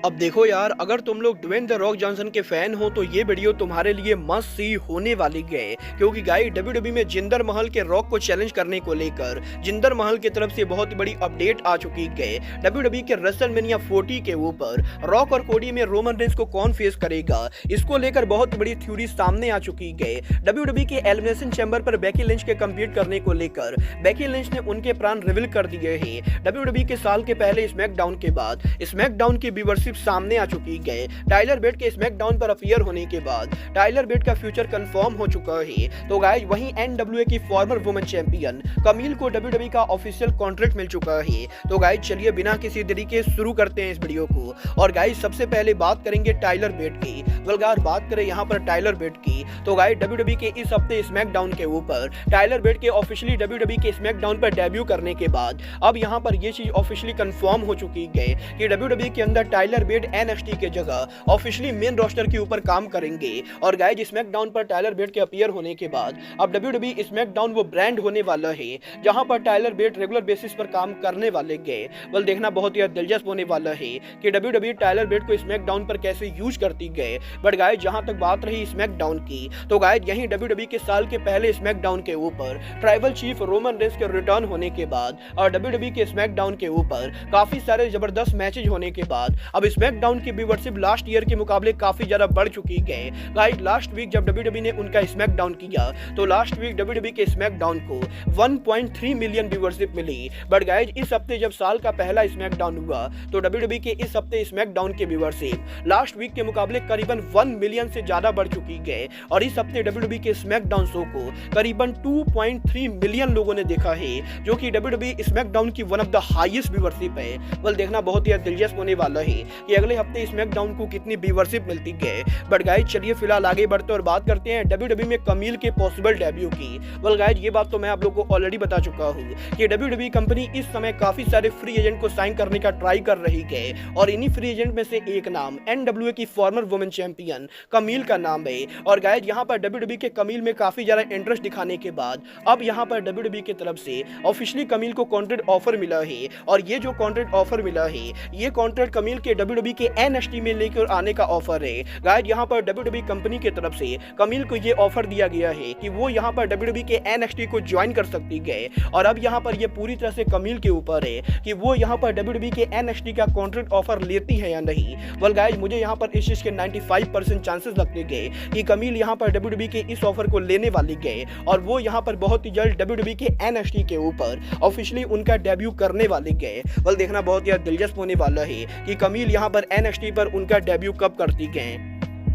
अब देखो यार, अगर तुम लोग ड्वेन द रॉक जॉनसन के फैन हो तो ये वीडियो तुम्हारे लिए मस्ट सी होने वाली है। क्योंकि गाइस डब्ल्यूडब्ल्यूई में जिंदर महल के रॉक को चैलेंज करने को लेकर जिंदर महल की तरफ से बहुत बड़ी अपडेट आ चुकी है। डब्ल्यूडब्ल्यूई के रेसलमेनिया 40 के ऊपर रॉक और कोडी में रोमन रेंस को कौन फेस करेगा, इसको लेकर बहुत बड़ी थ्योरी सामने आ चुकी है। डब्ल्यूडब्ल्यूई के एलिमिनेशन चैम्बर पर बेकी लिंच के कम्पीट करने को लेकर बेकी लिंच ने उनके प्राण रिवील कर दिए हैं। डब्ल्यूडब्ल्यूई के साल के पहले स्मैकडाउन के बाद स्मैकडाउन की व्यूअरशिप सामने आ चुकी है। टाइलर बेट के स्मैकडाउन पर अपीयर होने के बाद टाइलर बेट का फ्यूचर कंफर्म हो चुका है। तो गाइस वहीं एनडब्ल्यूए की फॉर्मर वुमेन चैंपियन कमील को डब्ल्यूडब्ल्यूई का ऑफिशियल कॉन्ट्रैक्ट मिल चुका है। तो गाइस चलिए बिना किसी देरी के शुरू करते हैं इस वीडियो को। और गाइस सबसे पहले बात करेंगे टाइलर बेट की। अगर बात करें यहाँ पर टाइलर बेट की तो गाइस डब्ल्यूडब्ल्यूई के इस हफ्ते स्मैकडाउन के ऊपर टाइलर बेट के ऑफिशियली डब्ल्यूडब्ल्यूई के स्मैकडाउन पर डेब्यू करने के बाद अब यहाँ पर ये चीज ऑफिशियली कंफर्म हो चुकी है कि डब्ल्यूडब्ल्यूई के अंदर टाइलर बेट एनएक्सटी के जगह ऑफिशियली मेन रोस्टर के ऊपर काम करेंगे। और गाइस स्मैकडाउन पर टाइलर बेट के अपीयर होने के बाद अब डब्ल्यूडब्ल्यूई स्मैकडाउन वो ब्रांड होने वाला है जहां पर टाइलर बेट रेगुलर बेसिस पर काम करने वाले गए। बल देखना बहुत ही दिलचस्प होने वाला है कि डब्ल्यूडब्ल्यूई टाइलर बेट को स्मैकडाउन पर कैसे यूज करती गए। बट गाइस जहां तक बात रही स्मैकडाउन की तो गाइस यहीं डब्ल्यूडब्ल्यूई के साल के पहले स्मैकडाउन के ऊपर ट्राइबल चीफ रोमन रेंस के रिटर्न होने के बाद और डब्ल्यूडब्ल्यूई के स्मैकडाउन के ऊपर काफी सारे जबरदस्त मैचेज होने के बाद अब स्मैकडाउन की व्यूअरशिप लास्ट ईयर के मुकाबले काफी ज्यादा बढ़ चुकी है। गाइस लास्ट वीक जब डब्ल्यूडब्ल्यूई ने उनका स्मैकडाउन किया तो लास्ट वीक डब्ल्यूडब्ल्यूई के स्मैकडाउन को 1.3 मिलियन व्यूअरशिप मिली। बट गाइस इस हफ्ते जब साल का पहला स्मैकडाउन हुआ तो डब्ल्यूडब्ल्यूई के इस हफ्ते स्मैकडाउन की व्यूअरशिप लास्ट वीक के मुकाबले करीबन 1 मिलियन से ज्यादा बढ़ चुकी है। और इस हफ्ते डब्ल्यूडब्ल्यूई के स्मैकडाउन शो को करीबन 2.3 मिलियन लोगों ने देखा है, जो कि डब्ल्यूडब्ल्यूई स्मैकडाउन की one of the highest viewership है। बल देखना बहुत ही दिलचस्प होने वाला है कि अगले हफ्ते स्मैकडाउन को कितनी व्यूअरशिप मिलती है। बट गाइस चलिए फिलहाल आगे बढ़ते और बात करते हैं डब्ल्यूडब्ल्यूई में कमील के पॉसिबल डेब्यू की। वेल गाइस ये बात तो मैं आप लोगों को ऑलरेडी बता चुका हूं कि डब्ल्यूडब्ल्यूई कंपनी इस समय काफी सारे फ्री एजेंट को साइन करने का ट्राई कर रही है और इन्हीं फ्री एजेंट में से एक नाम एनडब्ल्यूए की फॉर्मर वुमेन चैंपियन कमील का नाम है। और गाइस यहाँ पर डब्ल्यूडब्ल्यूई के कमील में काफी ज्यादा इंटरेस्ट दिखाने के बाद अब यहाँ पर डब्ल्यूडब्ल्यूई की तरफ से ऑफिशियली कमील को कॉन्ट्रैक्ट ऑफर मिला है। और ये जो कॉन्ट्रैक्ट ऑफर मिला है ये कॉन्ट्रैक्ट कमील के डब्ल्यूडब्ल्यूई के एनएक्सटी में लेकर आने का ऑफर है। गाइस यहाँ पर डब्ल्यूडब्ल्यूई कंपनी की तरफ से कमील को ये ऑफर दिया गया है कि वो यहाँ पर डब्ल्यूडब्ल्यूई के एनएक्सटी को ज्वाइन कर सकती है। और अब यहाँ पर ये पूरी तरह से कमील के ऊपर है कि वो यहाँ पर डब्ल्यूडब्ल्यूई के एनएक्सटी का कॉन्ट्रैक्ट ऑफर लेती है या नहीं। वेल गाइस मुझे यहाँ पर इस चीज के 95% चांसेस लगते गए कि कमील यहाँ पर डब्ल्यूडब्ल्यूई के इस ऑफर को लेने वाली गए और वो यहाँ पर बहुत ही जल्द डब्ल्यूडब्ल्यूई के एनएक्सटी के ऊपर ऑफिशियली उनका डेब्यू करने वाले गए। वेल देखना बहुत ही दिलचस्प होने वाला है कि कमील यहाँ पर एनएक्सटी पर उनका डेब्यू कब करती गए।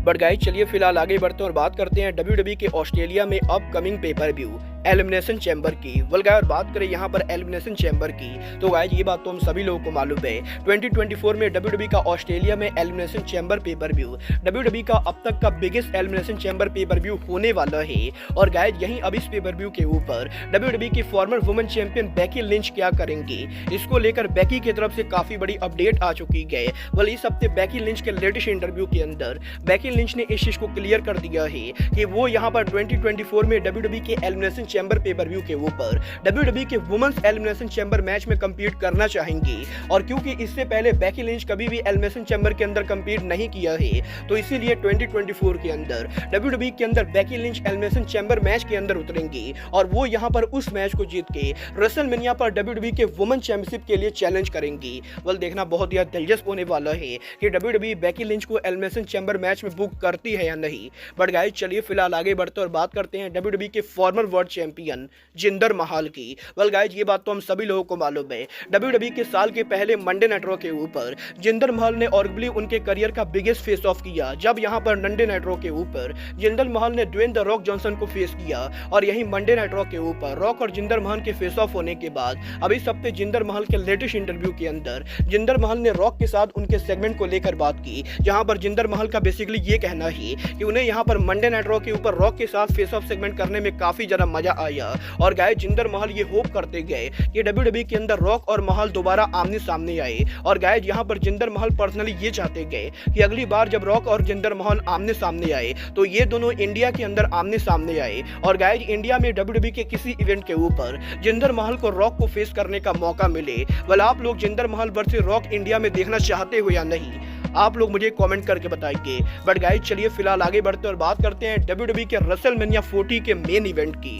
बट गाइस चलिए फिलहाल आगे बढ़ते और बात करते हैं डब्ल्यूडब्ल्यूई के ऑस्ट्रेलिया में upcoming pay per view elimination chamber की। वेल गाइस बात करें यहाँ पर एलिमिनेशन चैम्बर की तो गाइस ये बात तो हम सभी लोगों को मालूम है 2024 में डब्ल्यूडब्ल्यूई का ऑस्ट्रेलिया में elimination chamber pay per view WWE का अब तक का biggest elimination chamber pay per view होने वाला है। और गाइस यहीं अब इस पेपर व्यू के ऊपर डब्ल्यूडब्ल्यूई की farmer women champion Becky Lynch क्या करेंगी, इसको लेकर बेकी की तरफ से काफी बड़ी अपडेट आ चुकी है। वेल इस हफ्ते बेकी लिंच के लेटेस्ट इंटरव्यू के अंदर बेकी लिंच ने इस चीज को क्लियर कर दिया है कि वो यहाँ पर 2024 में डब्ल्यूडब्ल्यूई के एलिमिनेशन चैम्बर पेपर व्यू के ऊपर डब्ल्यूडब्ल्यूई के वुमेन्स एलिमिनेशन चैम्बर मैच में कंपीट करना चाहेंगी। और क्योंकि इससे पहले बेकी लिंच कभी भी एलिमिनेशन चैम्बर के अंदर कंपीट नहीं किया है तो इसीलिए 2024 के अंदर डब्ल्यूडब्ल्यूई के अंदर Becky Lynch elimination chamber match के अंदर उतरेंगी और वो यहाँ पर उस मैच को जीत के रेसलमेनिया पर डब्ल्यूडब्ल्यूई के वुमेन चैंपियनशिप के लिए चैलेंज करेंगी। वेल देखना बहुत ही दिलचस्प होने वाला है कि डब्ल्यूडब्ल्यूई बेकी लिंच को एलिमिनेशन चैम्बर मैच में बुक करती है या नहीं। बट गाइस चलिए फिलहाल आगे बढ़ते और बात करते हैं डब्ल्यूडब्ल्यूई के फॉर्मर वर्ल्ड चैंपियन जिंदर महल की। वेल गाइस ये बात तो हम सभी लोगों को मालूम है डब्ल्यूडब्ल्यूई के साल के पहले मंडे नाइट रॉ के ऊपर जिंदर महल ने आर्गुबली उनके करियर का बिगेस्ट फेस ऑफ किया जब यहाँ पर मंडे नाइट रॉ के ऊपर जिंदर महल ने ड्वेन द रॉक जॉनसन को फेस किया। और यही मंडे नाइट रॉ के ऊपर रॉक और जिंदर महल के फेस ऑफ होने के बाद अब इस हफ्ते जिंदर महल के लेटेस्ट इंटरव्यू के अंदर जिंदर महल ने रॉक के साथ उनके सेगमेंट को लेकर बात की जहां पर जिंदर महल का बेसिकली ये कहना है कि उन्हें यहाँ पर मंडे नाइट रॉ के ऊपर रॉक के साथ फेस ऑफ सेगमेंट करने में काफी ज्यादा मजा आया। और गाइस जिंदर महल ये होप करते गए कि डब्ल्यूडब्ल्यूई के अंदर रॉक और महल दोबारा आमने सामने आए। और गाइस यहाँ पर जिंदर महल पर्सनली ये चाहते गए कि अगली बार जब रॉक और जिंदर महल आमने सामने आए तो ये दोनों इंडिया के अंदर आमने सामने आए। और गाइस इंडिया में डब्ल्यूडब्ल्यूई के किसी इवेंट के ऊपर जिंदर महल को रॉक को फेस करने का मौका मिले। वेल आप लोग जिंदर महल वर्सेस रॉक इंडिया में देखना चाहते हो या नहीं? आप लोग मुझे कमेंट करके बताइए। बट गाइस चलिए फिलहाल आगे बढ़ते और बात करते हैं WWE के रेसलमेनिया 40 के मेन इवेंट की।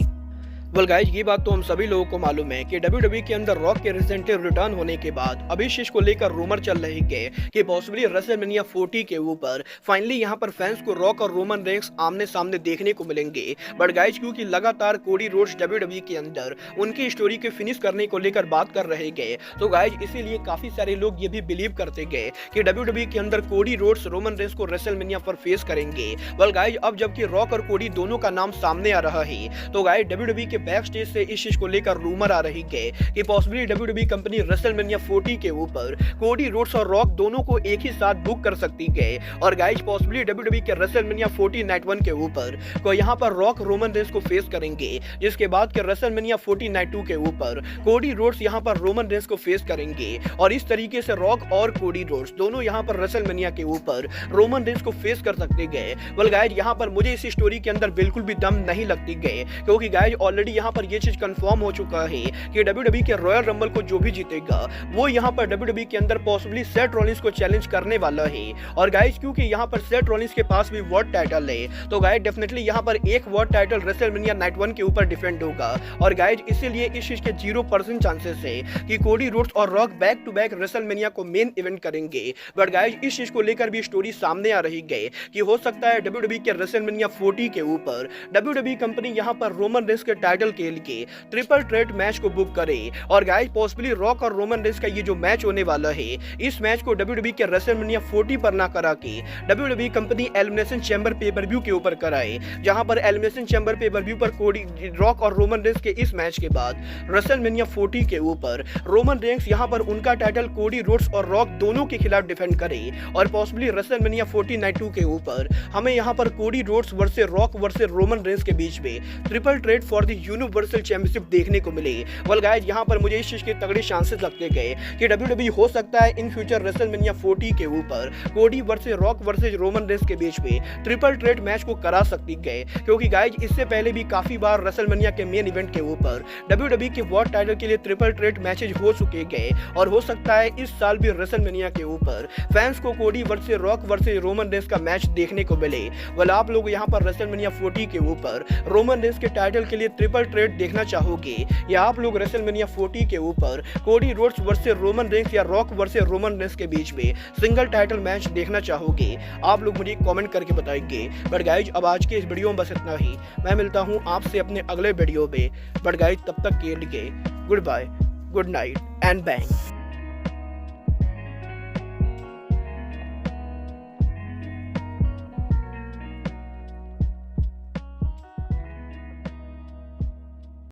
वेल गाइस ये बात तो हम सभी लोगों को मालूम है कि WWE के अंदर रॉक के रिसेंटली रिटर्न होने के बाद अभी इस चीज को लेकर रूमर चल रही है कि पॉसिबली रेसलमेनिया 40 के ऊपर फाइनली यहां पर फैंस को रॉक और रोमन रेंस आमने सामने देखने को मिलेंगे। बट गाइस क्योंकि लगातार कोडी रोड्स WWE के अंदर उनकी स्टोरी के फिनिश करने को लेकर बात कर रहे गए, तो गाइस इसीलिए काफी सारे लोग ये भी बिलीव करते गए कि WWE के अंदर कोडी रोड्स रोमन रेंस को रेसलमेनिया पर फेस करेंगे। वेल गाइस अब जबकि रॉक और कोडी दोनों का नाम सामने आ रहा है, तो गाइस WWE के बैक स्टेज से इस चीज को लेकर रूमर आ रही है कि पॉसिबली WWE कंपनी रेसलमेनिया 40 के ऊपर कोडी रोड्स और रॉक दोनों को एक ही साथ बुक कर सकती है। और गाइस पॉसिबली WWE के रेसलमेनिया 40 नाइट 1 के ऊपर को यहां पर रॉक रोमन रेंस को फेस करेंगे, जिसके बाद के रेसलमेनिया 40 नाइट 2 के ऊपर कोडी रोड्स यहां पर रोमन रेंस को फेस करेंगे। और इस तरीके से रॉक और कोडी रोड्स दोनों यहां पर रेसलमेनिया के ऊपर रोमन रेंस को फेस कर सकते गए। वेल गाइस यहां पर मुझे इस स्टोरी के अंदर बिल्कुल भी दम नहीं लगती गए, क्योंकि गाइस ऑलरेडी यहां पर ये चीज कंफर्म हो चुका है कि WWE के रॉयल रंबल को जो भी जीतेगा वो यहां पर WWE के अंदर पॉसिबली सेथ रॉलिंस को चैलेंज करने वाला है। और गाइस क्योंकि यहां पर सेथ रॉलिंस के पास भी वर्ल्ड टाइटल है, तो गाइस डेफिनेटली यहां पर एक वर्ल्ड टाइटल रेसलमेनिया नाइट 1 के ऊपर डिफेंड होगा। और गाइस इसीलिए इस चीज के 0% चांसेस है कि कोडी रोड्स और Rock back to back WrestleMania को मेन इवेंट करेंगे। बट गाइस इस चीज को लेकर भी स्टोरी सामने आ रही है कि हो सकता है WWE के रेसलमेनिया 40 के ऊपर WWE कंपनी यहां पर रोमन रेंस के टाइटल के लिए ट्रिपल थ्रेट मैच को बुक करे। और गाइस पॉसिबली रॉक और रोमन रेंस का ये जो मैच होने वाला है, इस मैच को WWE के रेसलमेनिया 40 पर ना करा के WWE कंपनी एलिमिनेशन चैम्बर पे पर व्यू के ऊपर कराए, जहां पर एलिमिनेशन चैम्बर पे पर व्यू पर कोडी रॉक और रोमन रेंस के इस मैच के बाद रेसलमेनिया 40 के ऊपर रोमन रेंस यहां पर उनका टाइटल कोडी रोड्स और रॉक दोनों के खिलाफ डिफेंड करे। और पॉसिबली रेसलमेनिया 40 नाइट 2 के ऊपर हमें यहां पर Cody Rhodes versus rock versus Roman Reigns के बीच में triple threat for the universal championship देखने को मिले। वेल गाइस यहां पर मुझे इस चीज के तगड़े चांसेस लगते गए कि WWE हो सकता है इन फ्यूचर रेसलमेनिया 40 के ऊपर कोडी versus rock versus Roman Reigns के बीच में ट्रिपल थ्रेट मैच को करा सकती गए, क्योंकि गाइस इससे पहले भी काफी बार रेसलमेनिया के मेन इवेंट के ऊपर WWE के वर्ल्ड टाइटल के लिए ट्रिपल थ्रेट मैचेज हो चुके गए। और हो सकता है इस साल भी रेसलमेनिया के ऊपर फैंस को कोडी versus rock versus Roman Reigns का मैच देखने को मिले। वेल आप लोग यहां पर रेसलमेनिया 40 के ऊपर रोमन रेंस के टाइटल के लिए ट्रिपल थ्रेट देखना चाहोगे, या आप लोग रेसलमेनिया 40 के ऊपर Cody Rhodes versus Roman Reigns या रॉक वर्सेस रोमन रेंस के बीच में सिंगल टाइटल मैच देखना चाहोगे? आप लोग मुझे कमेंट करके बताइए। बट गाइज अब आज के इस वीडियो में बस इतना ही। मैं मिलता हूं आपसे अपने अगले वीडियो में। बट गाइज तब तक के लिए goodbye, good night and bang.